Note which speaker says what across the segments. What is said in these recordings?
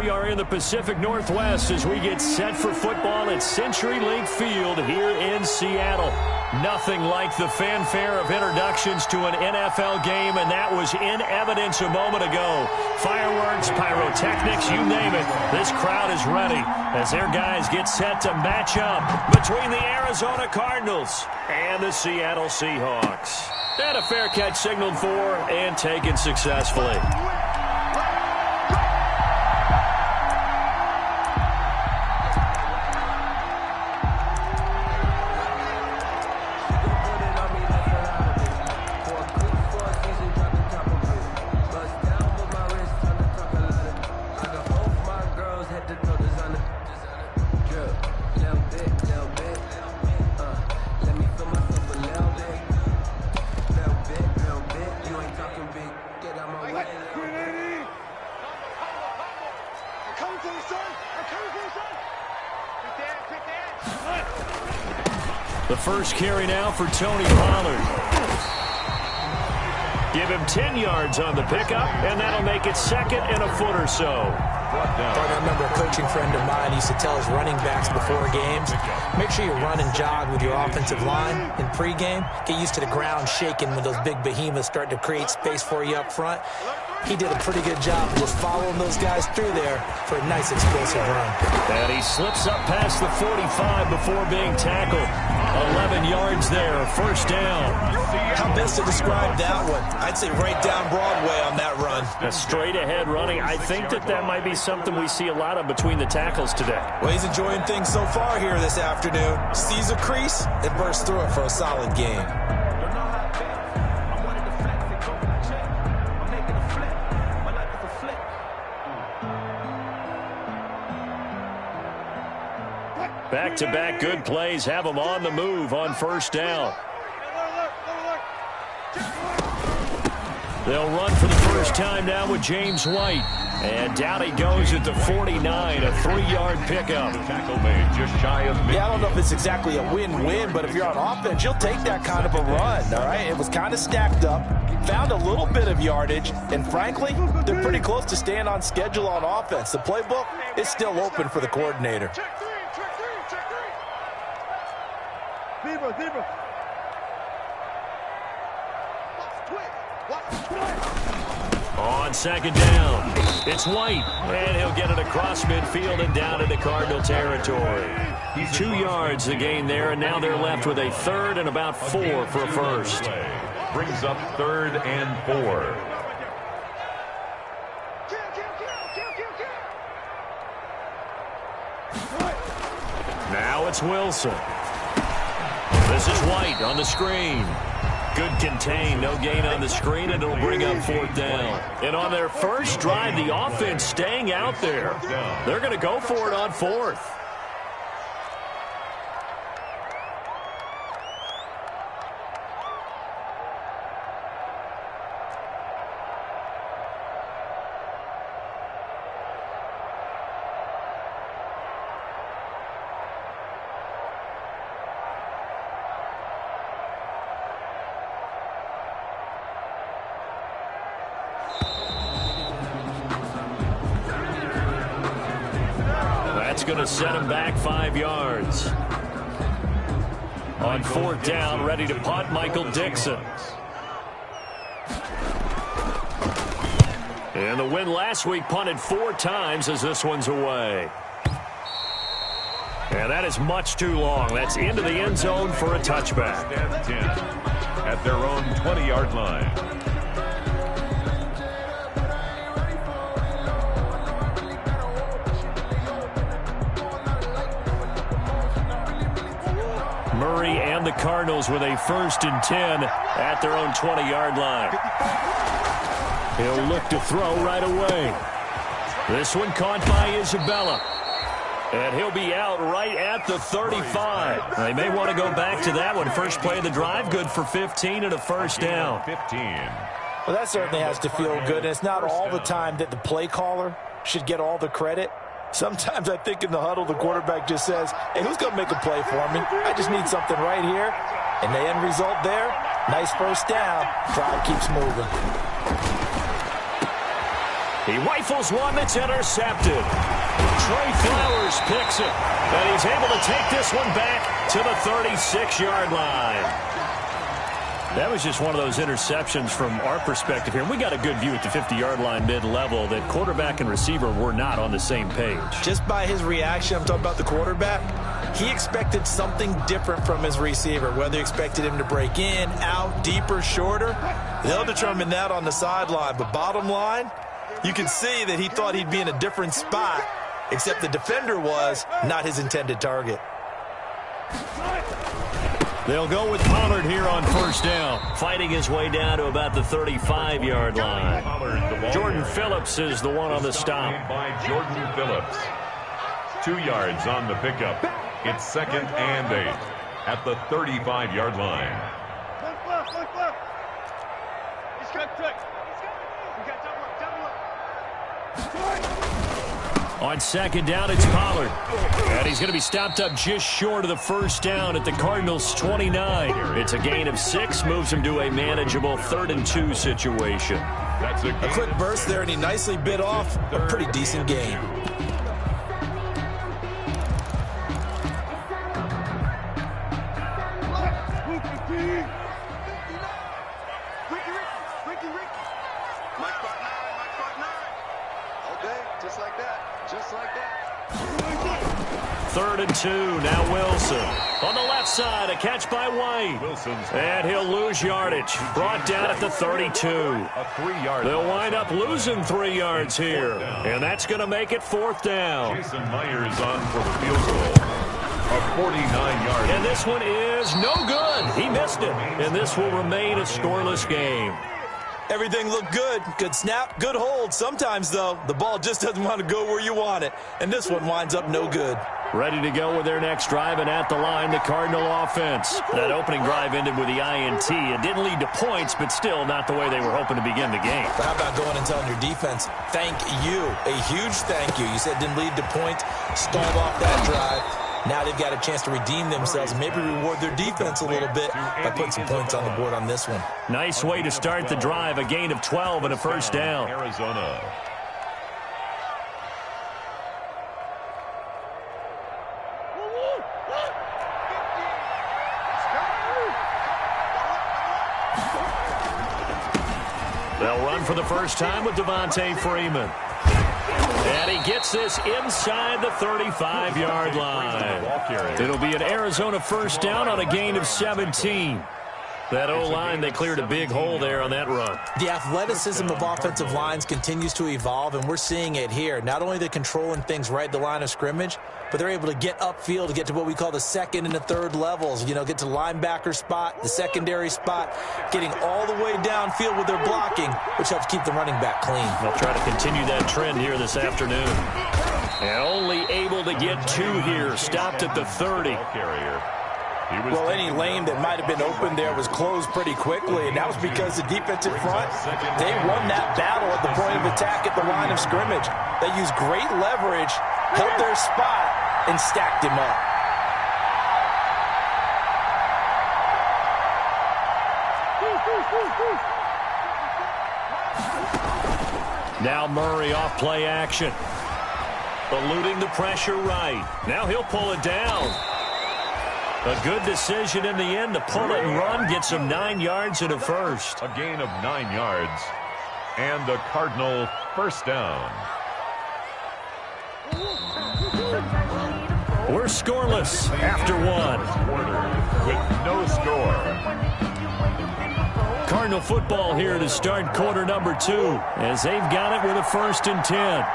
Speaker 1: we are in the Pacific Northwest as we get set for football at CenturyLink Field here in Seattle. Nothing like the fanfare of introductions to an NFL game, and that was in evidence a moment ago. Fireworks, pyrotechnics, you name it. This crowd is ready as their guys get set to match up between the Arizona Cardinals and the Seattle Seahawks. And a fair catch signaled for and taken successfully. The first carry now for Tony Pollard. Give him 10 yards on the pickup, and that'll make it second and a foot or so.
Speaker 2: I remember a coaching friend of mine used to tell his running backs before games, make sure you run and jog with your offensive line in pregame. Get used to the ground shaking when those big behemoths start to create space for you up front. He did a pretty good job of just following those guys through there for a nice explosive run.
Speaker 1: And he slips up past the 45 before being tackled. 11 yards there, first down.
Speaker 3: How best to describe that one? I'd say right down Broadway on that run.
Speaker 1: A straight ahead running. I think that might be something we see a lot of between the tackles today.
Speaker 3: Well, he's enjoying things so far here this afternoon. Sees a crease and bursts through it for a solid game.
Speaker 1: Back-to-back good plays have them on the move on first down. They'll run for the first time now with James White. And down he goes at the 49, a 3-yard pickup.
Speaker 4: Tackle made just shy of mid.
Speaker 2: Yeah, I don't know if it's exactly a win-win, but if you're on offense, you'll take that kind of a run, all right? It was kind of stacked up, found a little bit of yardage, and frankly, they're pretty close to staying on schedule on offense. The playbook is still open for the coordinator.
Speaker 1: On second down, it's White, and he'll get it across midfield and down into Cardinal territory. 2 yards the gain there, and now they're left with a third and about 4 for a first.
Speaker 4: Brings up 3rd and 4.
Speaker 1: Now it's Wilson. This is White on the screen. Good contain, no gain on the screen, and it'll bring up 4th down. And on their first drive, the offense staying out there. They're going to go for it on 4th. That's going to set him back 5 yards. On 4th down, ready to punt, Michael Dixon. And the win last week punted 4 times as this one's away. And that is much too long. That's into the end zone for a touchback.
Speaker 4: 10 at their own 20-yard line.
Speaker 1: Murray and the Cardinals with a 1st and 10 at their own 20-yard line. He'll look to throw right away. This one caught by Isabella. And he'll be out right at the 35. They may want to go back to that one. First play of the drive, good for 15 and a first down.
Speaker 4: 15.
Speaker 2: Well, that certainly has to feel good, and it's not all the time that the play caller should get all the credit. Sometimes I think in the huddle, the quarterback just says, hey, who's going to make a play for me? I just need something right here. And the end result there, nice first down. Drive keeps moving.
Speaker 1: He rifles one that's intercepted. Trey Flowers picks it, and he's able to take this one back to the 36-yard line. That was just one of those interceptions from our perspective here. We got a good view at the 50-yard line mid-level that quarterback and receiver were not on the same page.
Speaker 2: Just by his reaction, I'm talking about the quarterback, he expected something different from his receiver, whether he expected him to break in, out, deeper, shorter. They'll determine that on the sideline. But bottom line, you can see that he thought he'd be in a different spot, except the defender was not his intended target.
Speaker 1: They'll go with Pollard here on first down, fighting his way down to about the 35-yard line. Jordan Phillips is the one on the stop.
Speaker 4: By Jordan Phillips. 2 yards on the pickup. It's 2nd and 8 at the 35-yard line.
Speaker 1: On second down, it's Pollard. And he's going to be stopped up just short of the first down at the Cardinals' 29. It's a gain of 6, moves him to a manageable 3rd and 2 situation.
Speaker 4: That's
Speaker 2: A quick burst there, and he nicely bit off a pretty decent gain.
Speaker 1: Third and 2, now Wilson. On the left side, a catch by White. And he'll lose yardage. Brought down at the 32.
Speaker 4: A 3-yard.
Speaker 1: They'll wind up losing 3 yards here. And that's going to make it 4th down.
Speaker 4: Jason Myers on for the field goal. A 49-yard.
Speaker 1: And this one is no good. He missed it. And this will remain a scoreless game.
Speaker 2: Everything looked good. Good snap, good hold. Sometimes, though, the ball just doesn't want to go where you want it. And this one winds up no good.
Speaker 1: Ready to go with their next drive, and at the line, the Cardinal offense. That opening drive ended with the INT. It didn't lead to points, but still not the way they were hoping to begin the game.
Speaker 2: But how about going and telling your defense, thank you, a huge thank you. You said it didn't lead to points, stalled off that drive. Now they've got a chance to redeem themselves and maybe reward their defense a little bit by putting some points on the board on this one.
Speaker 1: Nice way to start the drive, a gain of 12 and a first down.
Speaker 4: Arizona.
Speaker 1: They'll run for the first time with Devontae Freeman. And he gets this inside the 35-yard line. It'll be an Arizona first down on a gain of 17. That O-line, they cleared a big hole there on that run.
Speaker 2: The athleticism of offensive lines continues to evolve, and we're seeing it here. Not only the controlling things right at the line of scrimmage, but they're able to get upfield to get to what we call the second and the third levels. You know, get to the linebacker spot, the secondary spot, getting all the way downfield with their blocking, which helps keep the running back clean.
Speaker 1: They'll try to continue that trend here this afternoon. And only able to get 2 here, stopped at the 30.
Speaker 2: Well, any lane that might have been open there was closed pretty quickly, and that was because the defensive front, they won that battle at the point of attack at the line of scrimmage. They used great leverage, held their spot, and stacked him up.
Speaker 1: Now Murray off play action. Eluding the pressure right. Now he'll pull it down. A good decision in the end to pull it and run, gets him 9 yards and a first.
Speaker 4: A gain of 9 yards and a Cardinal first down.
Speaker 1: We're scoreless after 1.
Speaker 4: With no score.
Speaker 1: Cardinal football here to start quarter number 2 as they've got it with a 1st and 10.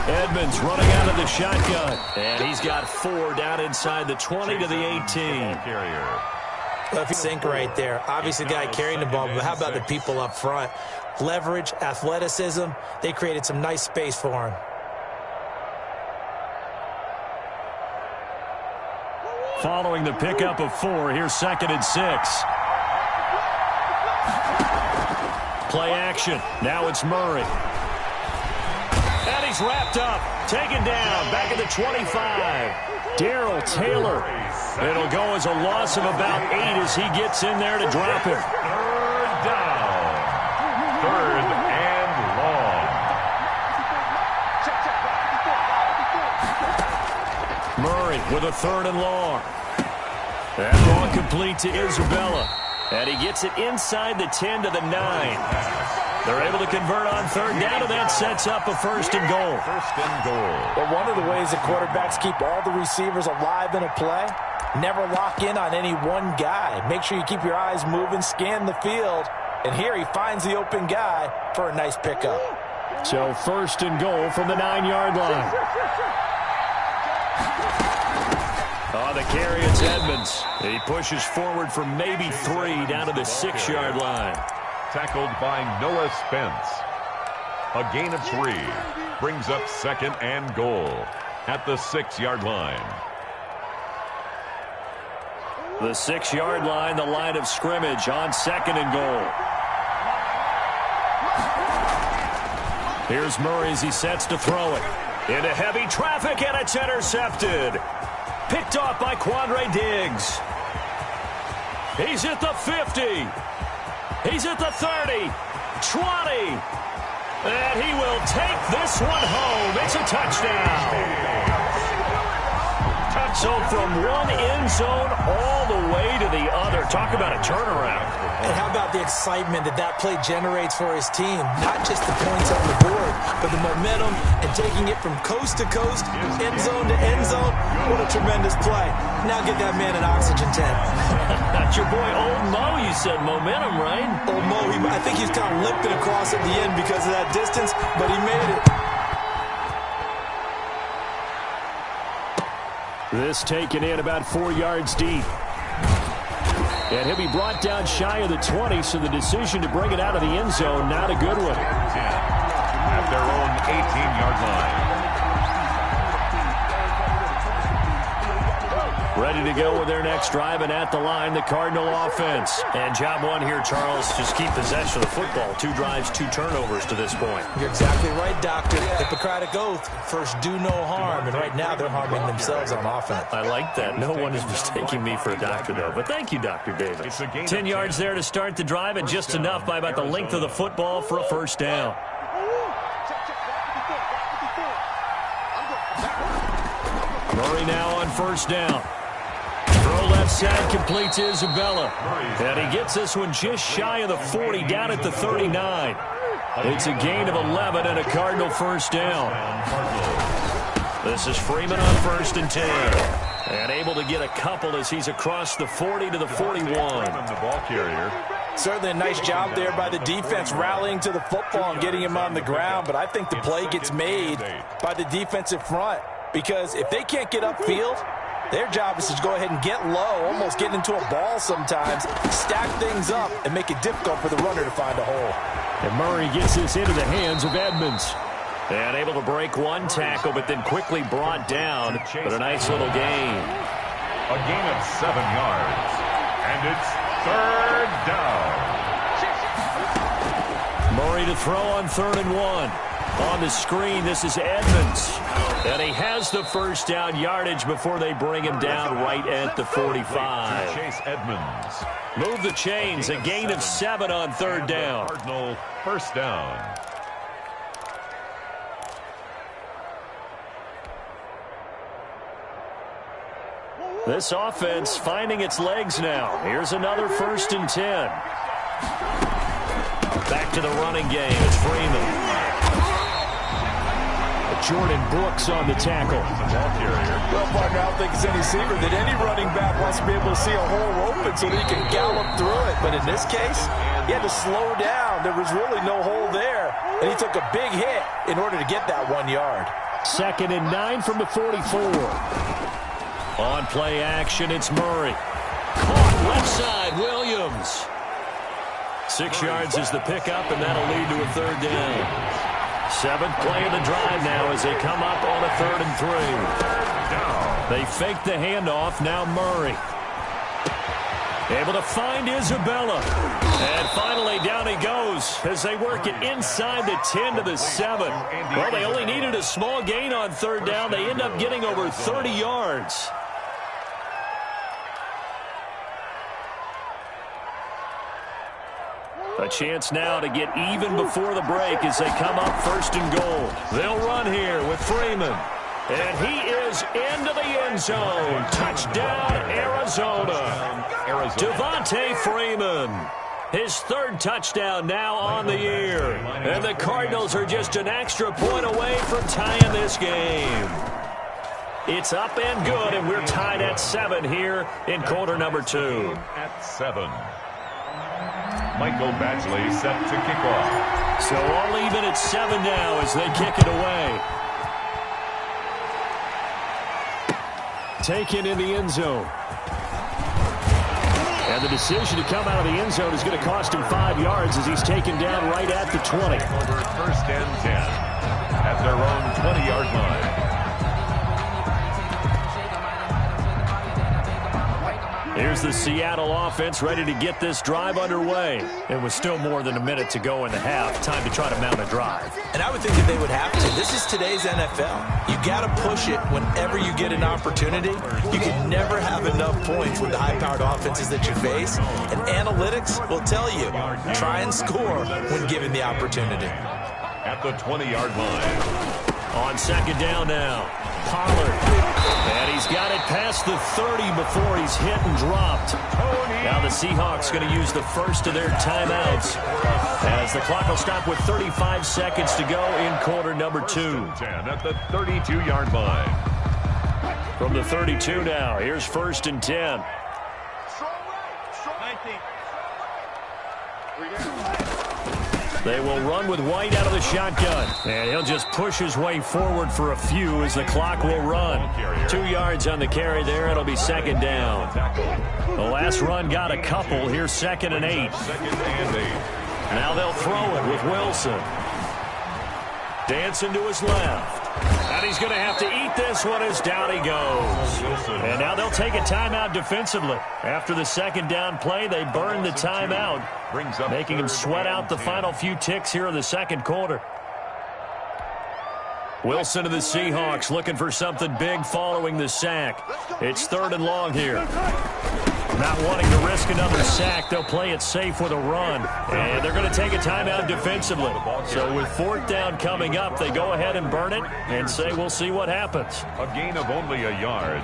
Speaker 1: Edmonds running out of the shotgun, and he's got 4 down inside the 20 to the 18.
Speaker 2: Well, if you think right there, obviously the guy carrying the ball, but how about the people up front? Leverage, athleticism, they created some nice space for him.
Speaker 1: Following the pickup of 4, here's 2nd and 6. Play action. Now it's Murray. And he's wrapped up, taken down, back at the 25. Darrell Taylor. It'll go as a loss of about 8 as he gets in there to drop him.
Speaker 4: 3rd down. 3rd
Speaker 1: Murray with a 3rd and long. That ball complete to Isabella. And he gets it inside the 10 to the 9. They're able to convert on 3rd down, and that sets up a 1st and goal.
Speaker 4: 1st and goal.
Speaker 2: Well, one of the ways that quarterbacks keep all the receivers alive in a play, never lock in on any one guy. Make sure you keep your eyes moving, scan the field. And here he finds the open guy for a nice pickup.
Speaker 1: So 1st and goal from the 9-yard line. On the carry, it's Edmonds. He pushes forward for maybe 3 down to the 6-yard line.
Speaker 4: Tackled by Noah Spence. A gain of 3 brings up 2nd and goal at the 6-yard line.
Speaker 1: The 6-yard line, the line of scrimmage on 2nd and goal. Here's Murray as he sets to throw it. Into heavy traffic, and it's intercepted. Picked off by Quandre Diggs. He's at the 50. He's at the 30. 20. And he will take this one home. It's a touchdown. So from one end zone all the way to the other. Talk about a turnaround.
Speaker 2: And how about the excitement that play generates for his team? Not just the points on the board, but the momentum and taking it from coast to coast, end zone to end zone. What a tremendous play. Now get that man an oxygen tent.
Speaker 1: That's your boy Old Mo. You said momentum, right?
Speaker 2: Old Mo, I think he's kind of limping across at the end because of that distance, but he made it.
Speaker 1: This taken in about 4 yards deep. And he'll be brought down shy of the 20, so the decision to bring it out of the end zone, not a good one.
Speaker 4: At their own 18-yard line.
Speaker 1: Ready to go with their next drive, and at the line, the Cardinal offense. And job one here, Charles, just keep possession of the football. 2 drives, 2 turnovers to this point.
Speaker 2: You're exactly right, Doctor. Hippocratic oath. First, do no harm. And right now, they're harming themselves on offense.
Speaker 1: I like that. No one is mistaking me for a doctor, though. But thank you, Dr. Davis. 10 yards there to start the drive, and just enough by about the length of the football for a 1st down. Murray now on 1st down. Throw left side, complete to Isabella. And he gets this one just shy of the 40, down at the 39. It's a gain of 11 and a Cardinal 1st down. This is Freeman on 1st and 10. And able to get a couple as he's across the 40 to the 41.
Speaker 4: The ball carrier.
Speaker 2: Certainly a nice job there by the defense rallying to the football and getting him on the ground. But I think the play gets made by the defensive front. Because if they can't get upfield, their job is to go ahead and get low, almost get into a ball sometimes, stack things up, and make it difficult for the runner to find a hole.
Speaker 1: And Murray gets this into the hands of Edmonds. And able to break one tackle, but then quickly brought down. But a nice little gain.
Speaker 4: A gain of 7 yards. And it's 3rd down.
Speaker 1: Murray to throw on 3rd and 1. On the screen, this is Edmonds. And he has the 1st down yardage before they bring him down right at the 45.
Speaker 4: Chase Edmonds.
Speaker 1: Move the chains. A gain of 7 on 3rd down.
Speaker 4: Cardinal 1st down.
Speaker 1: This offense finding its legs now. Here's another 1st and 10. Back to the running game. It's Freeman. Jordan Brooks on the tackle.
Speaker 2: Well, partner, I don't think it's any secret that any running back wants to be able to see a hole open so that he can gallop through it. But in this case, he had to slow down. There was really no hole there, and he took a big hit in order to get that 1 yard.
Speaker 1: 2nd and 9 from the 44. On play action, it's Murray. Caught left side, Williams. 6 yards is the pickup, and that'll lead to a 3rd down. 7th play of the drive now as they come up on a 3rd and 3. They fake the handoff. Now Murray. Able to find Isabella. And finally down he goes as they work it inside the 10 to the 7. Well, they only needed a small gain on 3rd down. They end up getting over 30 yards. A chance now to get even before the break as they come up 1st and goal. They'll run here with Freeman. And he is into the end zone. Touchdown, Arizona. Devontae Freeman. His third touchdown now on the year. And the Cardinals are just an extra point away from tying this game. It's up and good, and we're tied at 7 here in quarter number 2.
Speaker 4: At 7. Michael Badgley set to kick off.
Speaker 1: So all even at 7 now as they kick it away. Taken in the end zone. And the decision to come out of the end zone is going to cost him 5 yards as he's taken down right at the 20.
Speaker 4: Over first and 10 at their own 20-yard line.
Speaker 1: Here's the Seattle offense ready to get this drive underway. And with still more than a minute to go in the half, time to try to mount a drive.
Speaker 2: And I would think that they would have to. This is today's NFL. You got to push it whenever you get an opportunity. You can never have enough points with the high-powered offenses that you face. And analytics will tell you, try and score when given the opportunity.
Speaker 4: At the 20-yard line.
Speaker 1: On second down now, Pollard. And he's got it past the 30 before he's hit and dropped. Now the Seahawks going to use the first of their timeouts as the clock will stop with 35 seconds to go in quarter number 2.
Speaker 4: 10 at the 32-yard line.
Speaker 1: From the 32 now, here's first and 10. They will run with White out of the shotgun. And he'll just push his way forward for a few as the clock will run. 2 yards on the carry there. It'll be second down. The last run got a couple. Here's second and 8. Now they'll throw it with Wilson. Dancing to his left. And he's going to have to eat this one as down he goes. And now they'll take a timeout defensively. After the second down play, they burn the timeout, making him sweat out the final few ticks here in the second quarter. Wilson of the Seahawks looking for something big following the sack. It's third and long here. Not wanting to risk another sack, they'll play it safe with a run. And they're going to take a timeout defensively. So with fourth down coming up, they go ahead and burn it and say we'll see what happens.
Speaker 4: A gain of only a yard.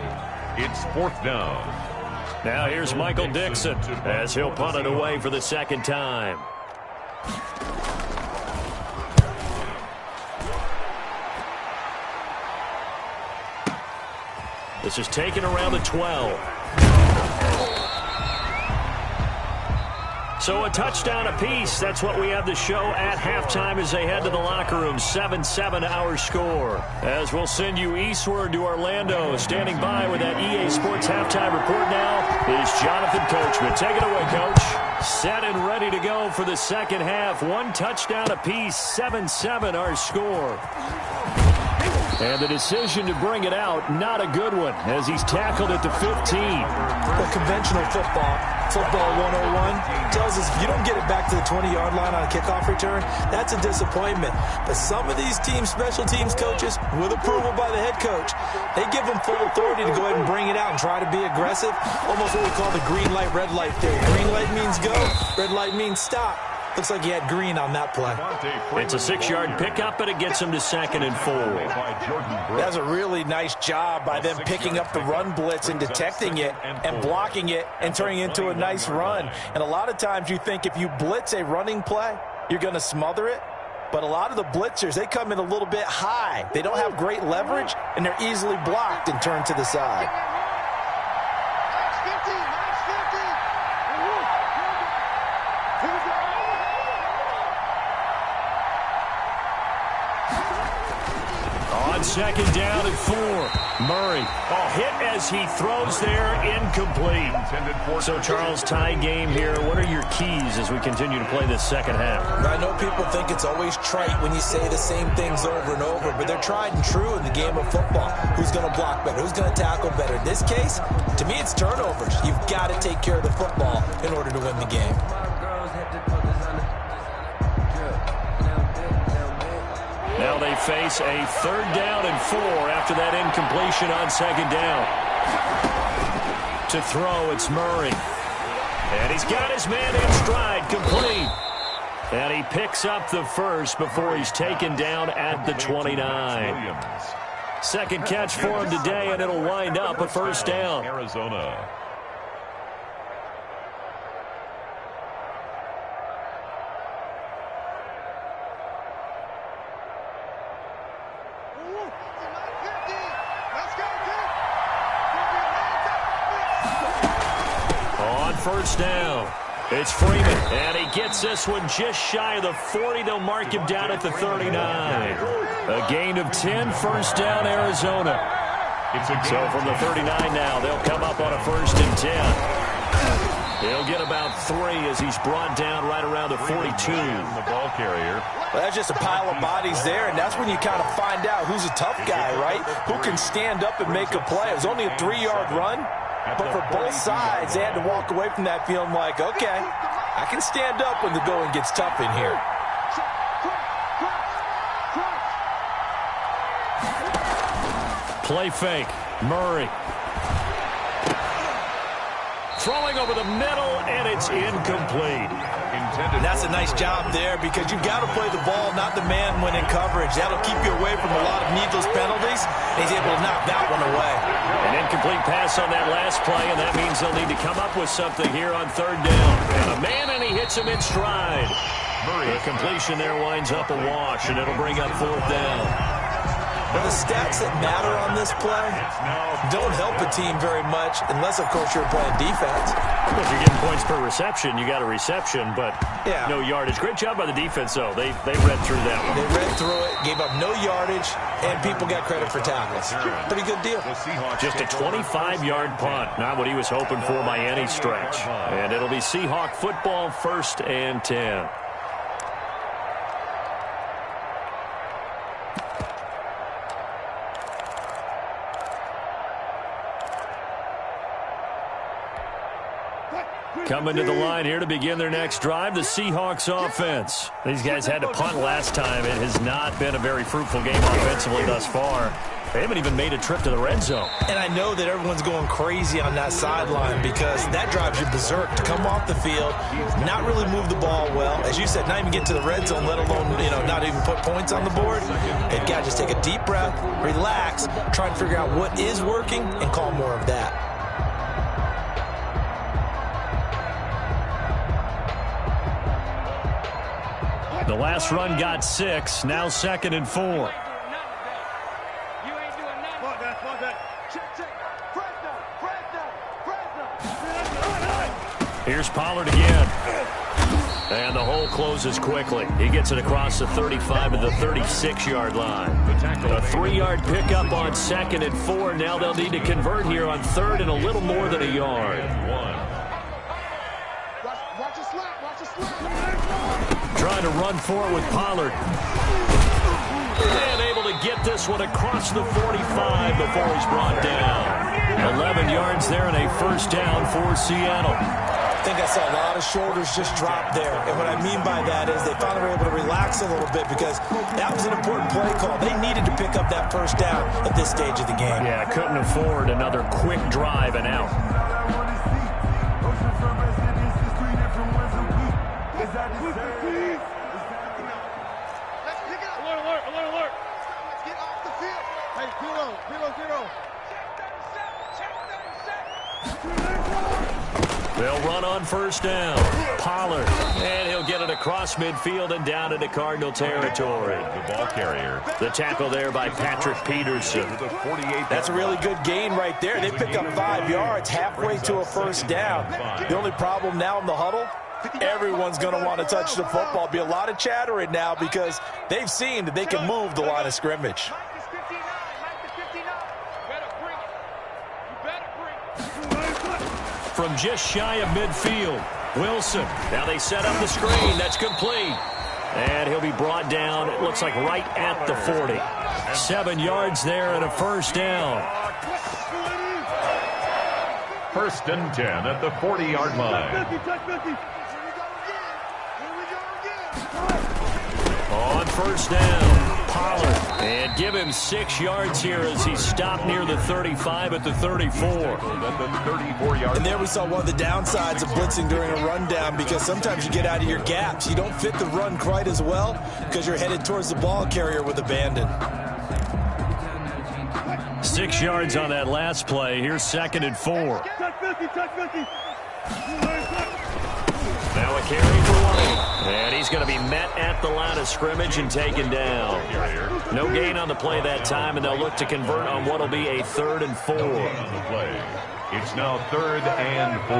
Speaker 4: It's fourth down.
Speaker 1: Now here's Michael Dixon as he'll punt it away for the second time. This is taken around the 12. So a touchdown apiece. That's what we have to show at halftime as they head to the locker room. 7-7 our score. As we'll send you eastward to Orlando. Standing by with that EA Sports halftime report now is Jonathan Coachman. Take it away, Coach. Set and ready to go for the second half. One touchdown apiece. 7-7 our score. And the decision to bring it out, not a good one, as he's tackled at the 15.
Speaker 2: Well, conventional football 101, tells us if you don't get it back to the 20-yard line on a kickoff return, that's a disappointment. But some of these teams, special teams coaches, with approval by the head coach, they give them full authority to go ahead and bring it out and try to be aggressive. Almost what we call the green light, red light theory. Green light means go, red light means stop. Looks like he had green on that play.
Speaker 1: It's a 6-yard pickup, but it gets him to second and 4.
Speaker 2: That's a really nice job by them picking up the run blitz and detecting it and blocking it and turning it into a nice run. And a lot of times you think if you blitz a running play, you're going to smother it. But a lot of the blitzers, they come in a little bit high. They don't have great leverage, and they're easily blocked and turned to the side.
Speaker 1: Second down and 4. Murray, hit as he throws there, incomplete. So, Charles, tie game here. What are your keys as we continue to play this second half?
Speaker 2: I know people think it's always trite when you say the same things over and over, but they're tried and true in the game of football. Who's going to block better? Who's going to tackle better? In this case, to me, it's turnovers. You've got to take care of the football in order to win the game.
Speaker 1: Now they face a third down and 4 after that incompletion on second down. To throw, it's Murray. And he's got his man in stride, complete. And he picks up the first before he's taken down at the 29. Second catch for him today, and it'll wind up a first down.
Speaker 4: Arizona.
Speaker 1: On first down, it's Freeman, and he gets this one just shy of the 40. They'll mark him down at the 39. A gain of 10, first down, Arizona. So from the 39 now, they'll come up on a 1st and 10. He'll get about 3 as he's brought down right around the 42.
Speaker 4: The ball carrier.
Speaker 3: Well, that's just a pile of bodies there, and that's when you kind of find out who's a tough guy, right? Who can stand up and make a play. It was only a 3-yard run, but for both sides, they had to walk away from that feeling like, okay, I can stand up when the going gets tough in here.
Speaker 1: Play fake. Murray. Throwing over the middle, and it's incomplete.
Speaker 3: And that's a nice job there because you've got to play the ball, not the man when in coverage. That'll keep you away from a lot of needless penalties. And he's able to knock that one away.
Speaker 1: An incomplete pass on that last play, and that means they'll need to come up with something here on 3rd down. And a man, and he hits him in stride. The completion there winds up a wash, and it'll bring up 4th down.
Speaker 3: Well, the stats that matter on this play don't help a team very much unless, of course, you're playing defense.
Speaker 1: Well, if you're getting points per reception, you got a reception, but
Speaker 3: yeah,
Speaker 1: no yardage. Great job by the defense, though. They read through that one.
Speaker 3: They read through it, gave up no yardage, and people got credit for tackles. Pretty good deal.
Speaker 1: Just a 25-yard punt. Not what he was hoping for by any stretch. And it'll be Seahawk football, 1st and 10. Coming to the line here to begin their next drive, the Seahawks offense. These guys had to punt last time. It has not been a very fruitful game offensively thus far. They haven't even made a trip to the red zone.
Speaker 3: And I know that everyone's going crazy on that sideline because that drives you berserk to come off the field, not really move the ball well. As you said, not even get to the red zone, let alone, not even put points on the board. They've got to just take a deep breath, relax, try and figure out what is working, and call more of that.
Speaker 1: The last run got 6, now 2nd and 4. Here's Pollard again. And the hole closes quickly. He gets it across the 35 to the 36-yard line. A 3-yard pickup on 2nd and 4. Now they'll need to convert here on 3rd and a little more than a yard. Trying to run for it with Pollard. And able to get this one across the 45 before he's brought down. 11 yards there and a 1st down for Seattle.
Speaker 3: I think I saw a lot of shoulders just drop there. And what I mean by that is they finally were able to relax a little bit because that was an important play call. They needed to pick up that 1st down at this stage of the game.
Speaker 1: Yeah, couldn't afford another quick drive and out. They'll run on 1st down. Pollard, and he'll get it across midfield and down into Cardinal territory.
Speaker 4: The ball carrier.
Speaker 1: The tackle there by Patrick Peterson.
Speaker 3: That's a really good gain right there. They pick up 5 yards halfway to a 1st down. The only problem now in the huddle, everyone's going to want to touch the football. Be a lot of chattering now because they've seen that they can move the line of scrimmage.
Speaker 1: From just shy of midfield, Wilson. Now they set up the screen. That's complete. And he'll be brought down, it looks like right at the 40. 7 yards there and a 1st down.
Speaker 4: 1st and 10 at the 40-yard line.
Speaker 1: On 1st down, Pollard. And give him 6 yards here as he stopped near the 35 at the 34.
Speaker 3: And there we saw one of the downsides of blitzing during a rundown because sometimes you get out of your gaps. You don't fit the run quite as well because you're headed towards the ball carrier with abandon.
Speaker 1: 6 yards on that last play. Here's 2nd and 4. Now a carry for White. And he's going to be met at the line of scrimmage and taken down. No gain on the play that time, and they'll look to convert on what will be a 3rd and 4.
Speaker 4: It's now 3rd and 4.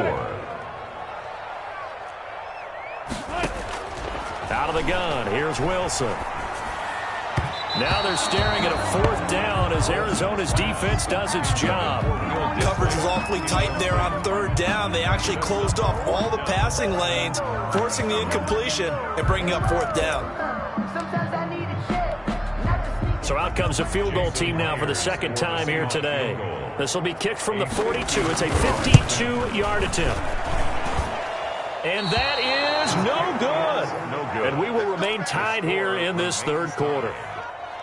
Speaker 1: Out of the gun, here's Wilson. Now they're staring at a 4th down as Arizona's defense does its job.
Speaker 3: Coverage was awfully tight there on 3rd down. They actually closed off all the passing lanes, forcing the incompletion and bringing up 4th down.
Speaker 1: So out comes a field goal team now for the 2nd time here today. This will be kicked from the 42. It's a 52-yard attempt. And that is no good. And we will remain tied here in this 3rd quarter.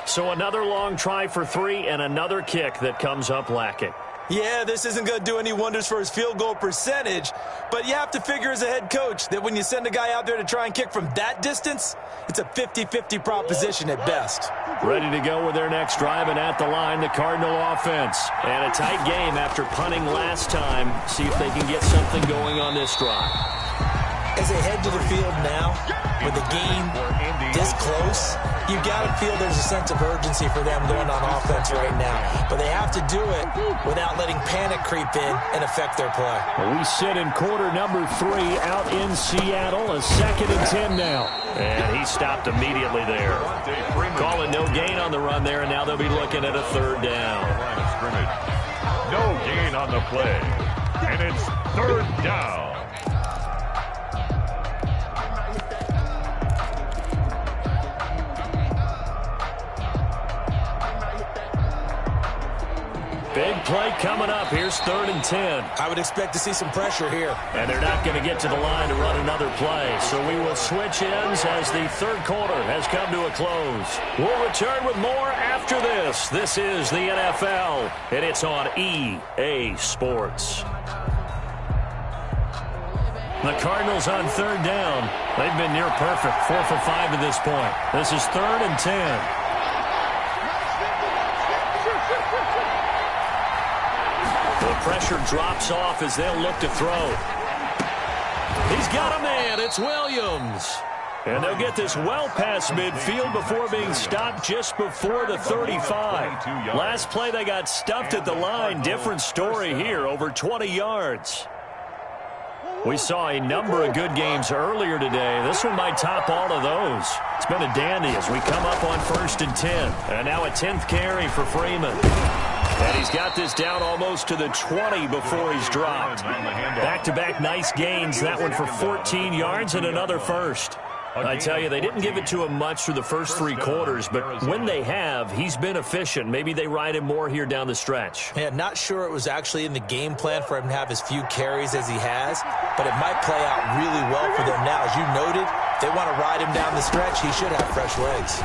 Speaker 1: So another long try for 3 and another kick that comes up lacking.
Speaker 3: Yeah, this isn't going to do any wonders for his field goal percentage, but you have to figure as a head coach that when you send a guy out there to try and kick from that distance, it's a 50-50 proposition at best.
Speaker 1: Ready to go with their next drive, and at the line, the Cardinal offense. And a tight game after punting last time. See if they can get something going on this drive.
Speaker 3: As they head to the field now, with the game this close, you've got to feel there's a sense of urgency for them going on offense right now. But they have to do it without letting panic creep in and affect their play.
Speaker 1: Well, we sit in quarter number 3 out in Seattle, a 2nd and 10 now. And he stopped immediately there. Calling no gain on the run there, and now they'll be looking at a 3rd down.
Speaker 4: No gain on the play. And it's 3rd down.
Speaker 1: Big play coming up. Here's 3rd and 10.
Speaker 3: I would expect to see some pressure here.
Speaker 1: And they're not going to get to the line to run another play. So we will switch ends as the 3rd quarter has come to a close. We'll return with more after this. This is the NFL, and it's on EA Sports. The Cardinals on 3rd down. They've been near perfect, 4 for 5 to this point. This is 3rd and 10. The pressure drops off as they'll look to throw. He's got a man. It's Williams. And they'll get this well past midfield before being stopped just before the 35. Last play they got stuffed at the line. Different story here, over 20 yards. We saw a number of good games earlier today. This one might top all of those. It's been a dandy as we come up on 1st and 10. And now a 10th carry for Freeman. And he's got this down almost to the 20 before he's dropped. Back-to-back nice gains. That one for 14 yards and another first. I tell you, they didn't give it to him much through the first 3 quarters, but when they have, he's been efficient. Maybe they ride him more here down the stretch.
Speaker 3: Yeah, not sure it was actually in the game plan for him to have as few carries as he has, but it might play out really well for them now. As you noted, if they want to ride him down the stretch, he should have fresh legs.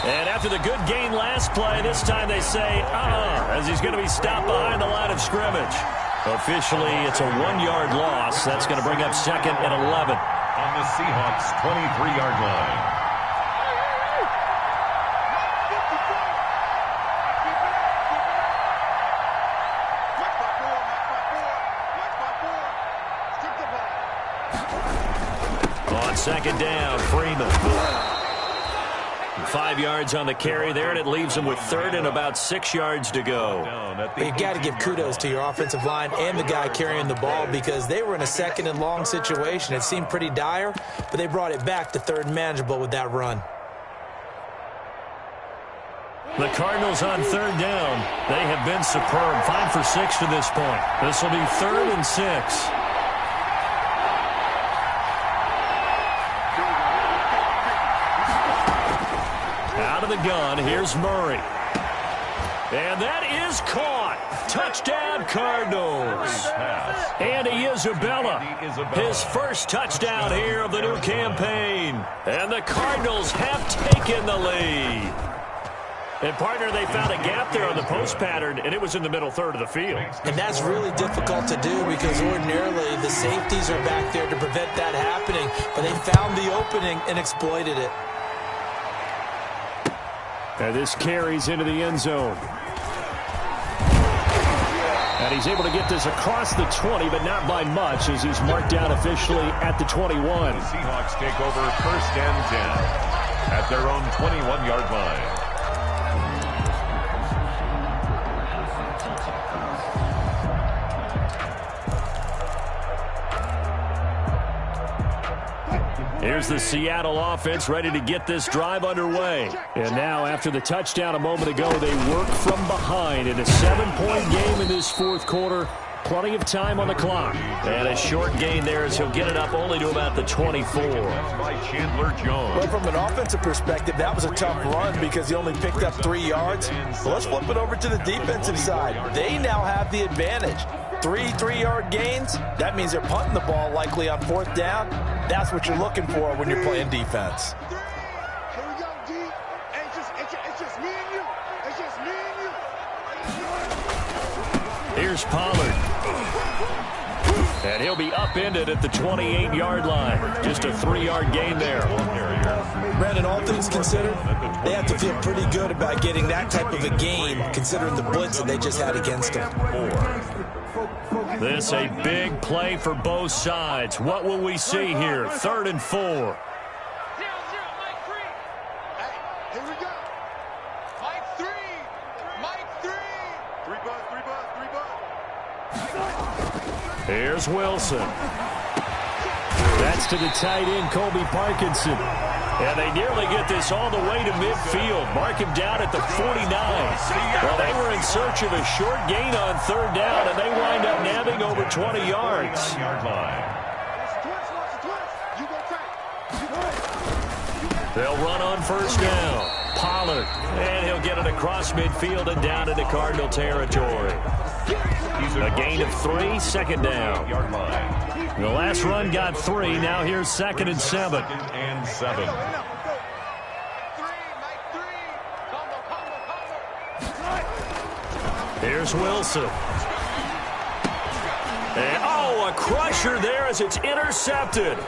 Speaker 1: And after the good gain last play, this time they say, as he's going to be stopped behind the line of scrimmage. Officially, it's a 1-yard loss. That's going to bring up 2nd and 11.
Speaker 4: On the Seahawks' 23-yard line.
Speaker 1: On 2nd down, Freeman. 5 yards on the carry there, and it leaves them with 3rd and about 6 yards to go.
Speaker 3: But you got to give kudos to your offensive line and the guy carrying the ball because they were in a 2nd and long situation. It seemed pretty dire, but they brought it back to 3rd and manageable with that run.
Speaker 1: The Cardinals on 3rd down. They have been superb. 5 for 6 to this point. This will be 3rd and 6. Out of the gun, here's Murray. And that is caught. Touchdown, Cardinals. Andy Isabella, his first touchdown here of the new campaign. And the Cardinals have taken the lead. And, partner, they found a gap there on the post pattern, and it was in the middle 3rd of the field.
Speaker 3: And that's really difficult to do because ordinarily the safeties are back there to prevent that happening. But they found the opening and exploited it.
Speaker 1: And this carries into the end zone. And he's able to get this across the 20, but not by much, as he's marked down officially at the 21.
Speaker 4: The Seahawks take over 1st and 10 at their own 21-yard line.
Speaker 1: Here's the Seattle offense ready to get this drive underway. And now, after the touchdown a moment ago, they work from behind in a 7-point game in this fourth quarter. Plenty of time on the clock. And a short gain there as he'll get it up only to about the 24.
Speaker 4: By Chandler Jones.
Speaker 3: Well, from an offensive perspective, that was a tough run because he only picked up 3 yards. Well, let's flip it over to the defensive side. They now have the advantage. 3 3-yard gains, that means they're punting the ball likely on 4th down. That's what you're looking for when you're playing defense.
Speaker 5: Here we go, D. It's just me and you. It's just me and you.
Speaker 1: Here's Pollard. And he'll be upended at the 28-yard line. Just a 3-yard gain there.
Speaker 3: Brandon, all things considered, they have to feel pretty good about getting that type of a gain, considering the blitz that they just had against them.
Speaker 1: This a big play for both sides. What will we see here? 3rd and 4.
Speaker 5: 0-0, Mike 3. Hey, here we go. Mike 3. Mike 3. 3 bucks.
Speaker 1: Here's Wilson. That's to the tight end, Colby Parkinson. And they nearly get this all the way to midfield. Mark him down at the 49. Well, they were in search of a short gain on 3rd down, and they wind up nabbing over 20 yards. They'll run on 1st down. Pollard. And he'll get it across midfield and down into Cardinal territory. A gain of 3, 2nd down. The last run got 3. Now here's 2nd and 7.
Speaker 4: 2nd and 7.
Speaker 1: Here's Wilson. And, a crusher there as it's intercepted.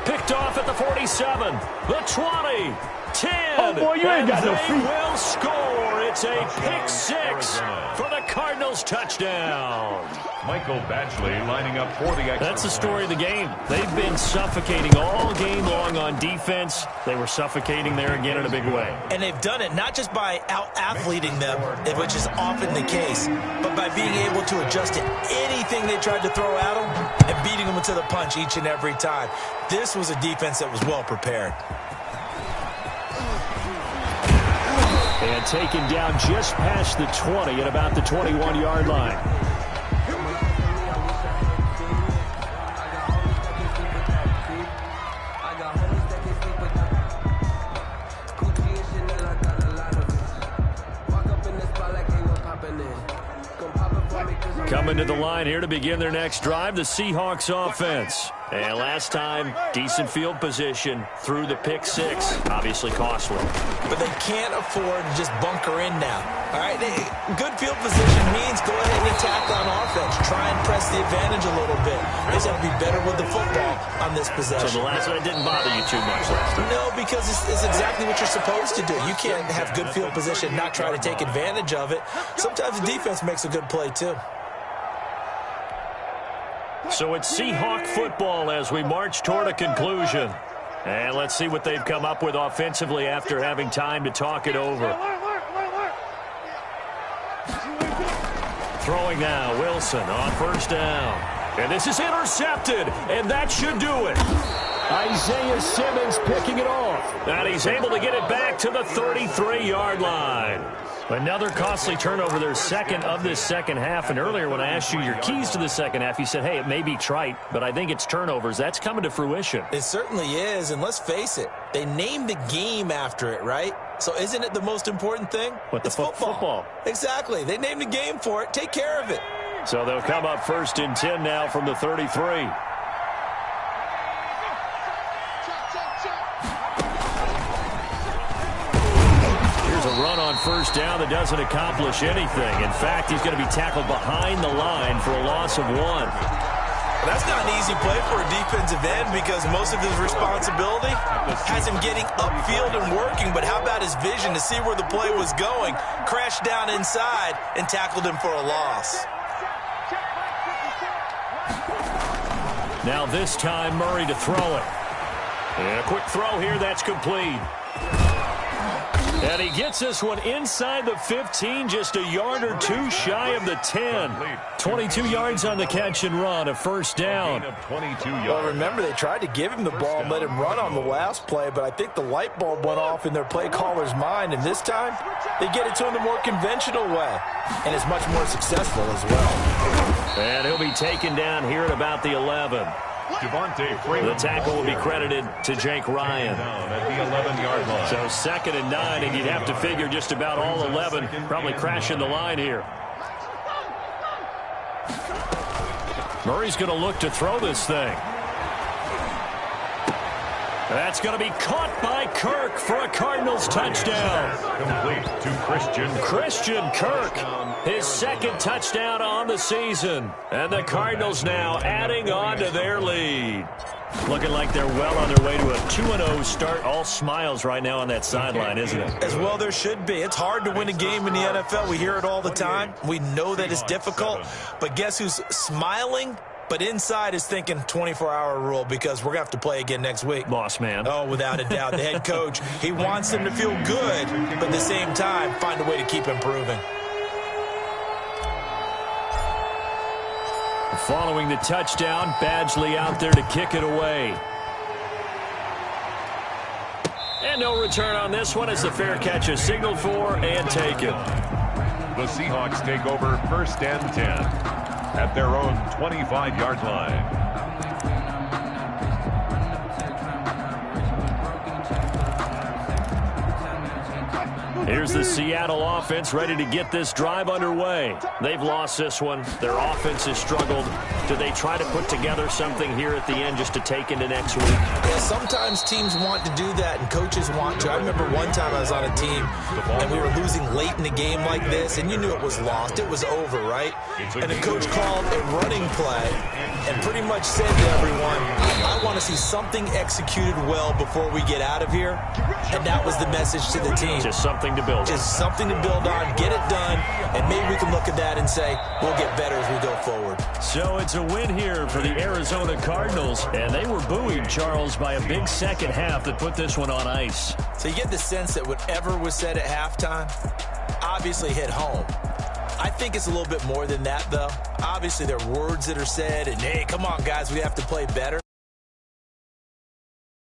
Speaker 1: Picked off at the 47, the 20, 10.
Speaker 6: Oh, boy, you ain't got no feet.
Speaker 1: They will score. It's a pick 6 for the Cardinals touchdown.
Speaker 4: Michael Badgley lining up for the extra.
Speaker 1: That's the story of the game. They've been suffocating all game long on defense. They were suffocating there again in a big way.
Speaker 3: And they've done it not just by out-athleting them, which is often the case, but by being able to adjust to anything they tried to throw at them and beating them to the punch each and every time. This was a defense that was well prepared.
Speaker 1: And taken down just past the 20 at about the 21-yard line. Coming to the line here to begin their next drive, the Seahawks offense. And last time, decent field position through the pick 6. Obviously costly.
Speaker 3: But they can't afford to just bunker in now. All right, good field position means go ahead and attack on offense. Try and press the advantage a little bit. They just have to be better with the football on this possession.
Speaker 1: So the last one didn't bother you too much last time?
Speaker 3: No, because it's exactly what you're supposed to do. You can't have good field position, not try to take advantage of it. Sometimes the defense makes a good play, too.
Speaker 1: So it's Seahawk football as we march toward a conclusion. And let's see what they've come up with offensively after having time to talk it over. Throwing now, Wilson on 1st down. And this is intercepted, and that should do it. Isaiah Simmons picking it off. And he's able to get it back to the 33-yard line. Another costly turnover, their 2nd of this second half. And earlier when I asked you your keys to the second half, you said, hey, it may be trite, but I think it's turnovers. That's coming to fruition.
Speaker 3: It certainly is, and let's face it, they named the game after it, right? So isn't it the most important thing?
Speaker 1: What, the football?
Speaker 3: Exactly. They named the game for it. Take care of it.
Speaker 1: So they'll come up 1st and 10 now from the 33. Run on 1st down that doesn't accomplish anything. In fact, he's going to be tackled behind the line for a loss of 1.
Speaker 3: That's not an easy play for a defensive end because most of his responsibility has him getting upfield and working, but how about his vision to see where the play was going, crashed down inside, and tackled him for a loss.
Speaker 1: Now this time Murray to throw it. And a quick throw here, that's complete. And he gets this one inside the 15, just a yard or two shy of the 10. 22 yards on the catch and run, a first down.
Speaker 3: Well, remember, they tried to give him the ball and let him run on the last play, but I think the light bulb went off in their play caller's mind, and this time they get it to him the more conventional way, and it's much more successful as well.
Speaker 1: And he'll be taken down here at about the 11. The tackle will be credited to Jake Ryan.
Speaker 4: At the 11-yard line.
Speaker 1: So 2nd and 9, and you'd have to figure just about all 11 probably crashing the line here. Murray's going to look to throw this thing. That's going to be caught by Kirk for a Cardinals touchdown.
Speaker 4: Complete to
Speaker 1: Christian Kirk, his 2nd touchdown on the season. And the Cardinals now adding on to their lead. Looking like they're well on their way to a 2-0 start. All smiles right now on that sideline, isn't it?
Speaker 3: As well there should be. It's hard to win a game in the NFL. We hear it all the time. We know that it's difficult. But guess who's smiling? But inside is thinking 24-hour rule because we're going to have to play again next week.
Speaker 1: Boss man.
Speaker 3: Oh, without a doubt. The head coach, he wants them to feel good, but at the same time, find a way to keep improving.
Speaker 1: Following the touchdown, Badgley out there to kick it away. And no return on this one as the fair catch is signaled for and taken.
Speaker 4: The Seahawks take over 1st and 10. At their own 25-yard line.
Speaker 1: Here's the Seattle offense ready to get this drive underway. They've lost this one. Their offense has struggled. Do they try to put together something here at the end just to take into next week?
Speaker 3: Yeah, sometimes teams want to do that and coaches want to. I remember one time I was on a team and we were losing late in a game like this and you knew it was lost. It was over, right? And the coach called a running play and pretty much said to everyone, I want to see something executed well before we get out of here. And that was the message to the team.
Speaker 1: Just something to build on.
Speaker 3: Just something to build on, get it done, and maybe we can look at that and say, we'll get better as we go forward.
Speaker 1: So it's a win here for the Arizona Cardinals, and they were buoyed, Charles, by a big second half that put this one on ice.
Speaker 3: So you get the sense that whatever was said at halftime obviously hit home. I think it's a little bit more than that, though. Obviously, there are words that are said, and, hey, come on, guys, we have to play better.